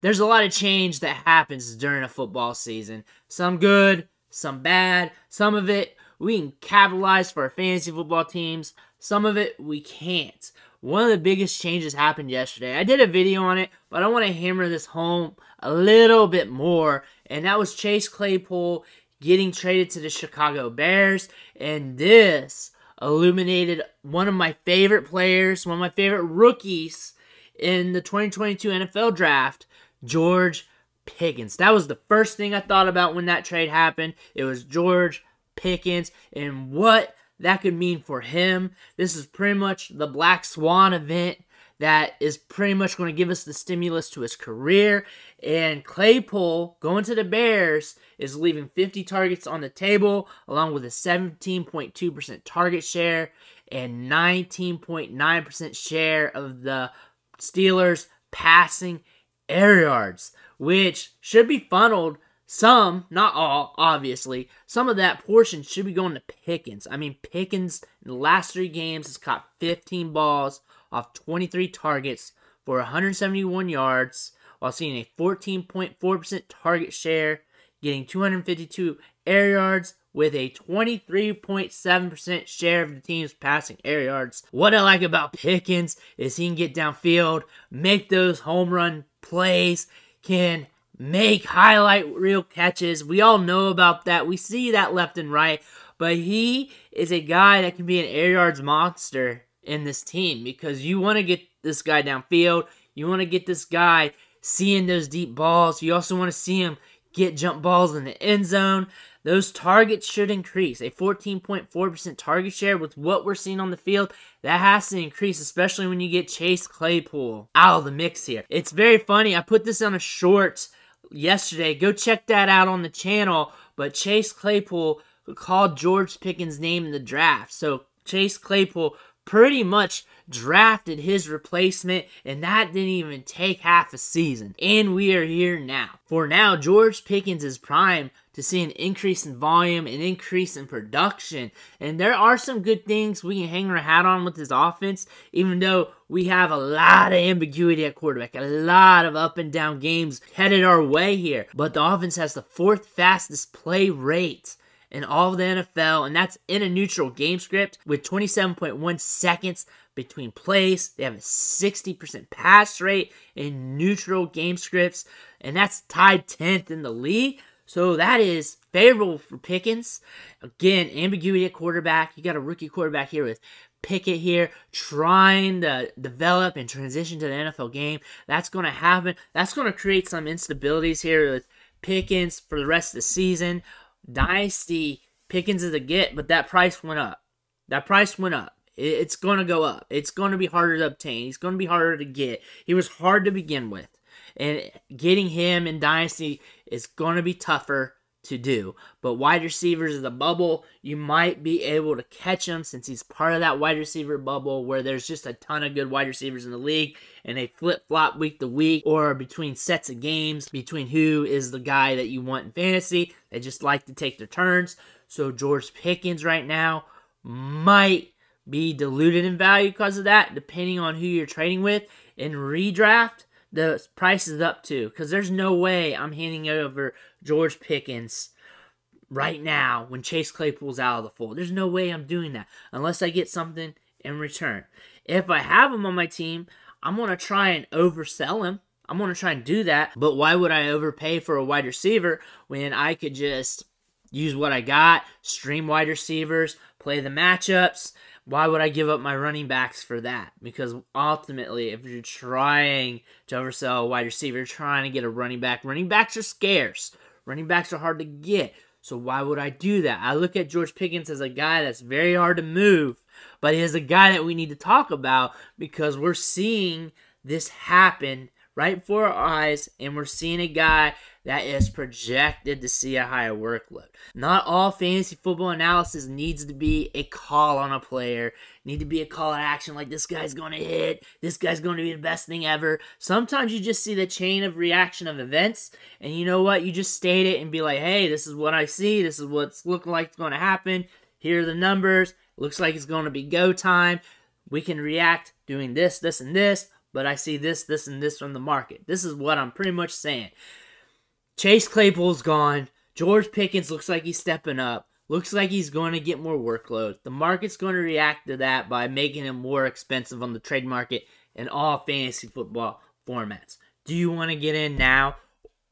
There's a lot of change that happens during a football season. Some good, some bad. Some of it we can capitalize for our fantasy football teams. Some of it we can't. One of the biggest changes happened yesterday. I did a video on it, but I want to hammer this home a little bit more. And that was Chase Claypool getting traded to the Chicago Bears. And this illuminated one of my favorite players, one of my favorite rookies in the 2022 NFL Draft, George Pickens. That was the first thing I thought about when that trade happened. It was George Pickens and what that could mean for him. This is pretty much the Black Swan event that is pretty much going to give us the stimulus to his career. And Claypool, going to the Bears, is leaving 50 targets on the table, along with a 17.2% target share and 19.9% share of the Steelers' passing air yards, which should be funneled. Some, not all, obviously, some of that portion should be going to Pickens. I mean, Pickens in the last 3 games has caught 15 balls off 23 targets for 171 yards, while seeing a 14.4% target share, getting 252 air yards with a 23.7% share of the team's passing air yards. What I like about Pickens is he can get downfield, make those home run plays, can make highlight reel catches. We all know about that. We see that left and right. But he is a guy that can be an air yards monster in this team because you want to get this guy downfield. You want to get this guy seeing those deep balls. You also want to see him get jump balls in the end zone. Those targets should increase. A 14.4% target share with what we're seeing on the field, that has to increase, especially when you get Chase Claypool out of the mix here. It's very funny. I put this on a short yesterday. Go check that out on the channel. But Chase Claypool called George Pickens' name in the draft. So Chase Claypool pretty much drafted his replacement, and that didn't even take half a season. And we are here now. For now, George Pickens is primed to see an increase in volume, an increase in production. And there are some good things we can hang our hat on with his offense, even though we have a lot of ambiguity at quarterback, a lot of up and down games headed our way here. But the offense has the 4th fastest play rate in all of the NFL, and that's in a neutral game script with 27.1 seconds between plays. They have a 60% pass rate in neutral game scripts, and that's tied 10th in the league. So that is favorable for Pickens. Again, ambiguity at quarterback. You got a rookie quarterback here with Pickett here trying to develop and transition to the NFL game. That's going to happen. That's going to create some instabilities here with Pickens for the rest of the season. Dynasty, Pickens is a get, but that price went up. That price went up. It's going to go up. It's going to be harder to obtain. He's going to be harder to get. He was hard to begin with. And getting him in Dynasty is going to be tougher to do. But wide receivers in the bubble, you might be able to catch him since he's part of that wide receiver bubble where there's just a ton of good wide receivers in the league and they flip-flop week to week or between sets of games between who is the guy that you want in fantasy. They just like to take their turns. So George Pickens right now might be diluted in value because of that, depending on who you're trading with. In redraft, the price is up too, because there's no way I'm handing over George Pickens right now when Chase Claypool's out of the fold. There's no way I'm doing that unless I get something in return. If I have him on my team, I'm going to try and oversell him. I'm going to try and do that, but why would I overpay for a wide receiver when I could just use what I got, stream wide receivers, play the matchups? Why would I give up my running backs for that? Because ultimately, if you're trying to oversell a wide receiver, you're trying to get a running back. Running backs are scarce. Running backs are hard to get. So why would I do that? I look at George Pickens as a guy that's very hard to move, but he is a guy that we need to talk about because we're seeing this happen right before our eyes, and we're seeing a guy that is projected to see a higher workload. Not all fantasy football analysis needs to be a call on a player, need to be a call to action like this guy's going to hit, this guy's going to be the best thing ever. Sometimes you just see the chain of reaction of events, and you know what? You just state it and be like, hey, this is what I see, this is what's looking like it's going to happen, here are the numbers, looks like it's going to be go time, we can react doing this, this, and this. but I see this, this, and this from the market. This is what I'm pretty much saying. Chase Claypool's gone. George Pickens looks like he's stepping up. Looks like he's going to get more workload. The market's going to react to that by making him more expensive on the trade market in all fantasy football formats. Do you want to get in now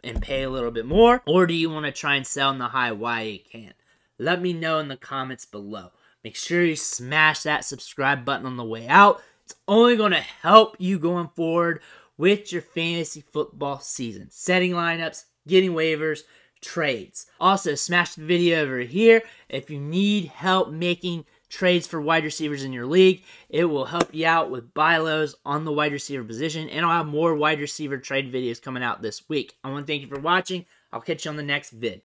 and pay a little bit more? Or do you want to try and sell in the high while you can? Let me know in the comments below. Make sure you smash that subscribe button on the way out. It's only going to help you going forward with your fantasy football season. Setting lineups, getting waivers, trades. Also, smash the video over here if you need help making trades for wide receivers in your league. It will help you out with buy lows on the wide receiver position, and I'll have more wide receiver trade videos coming out this week. I want to thank you for watching. I'll catch you on the next vid.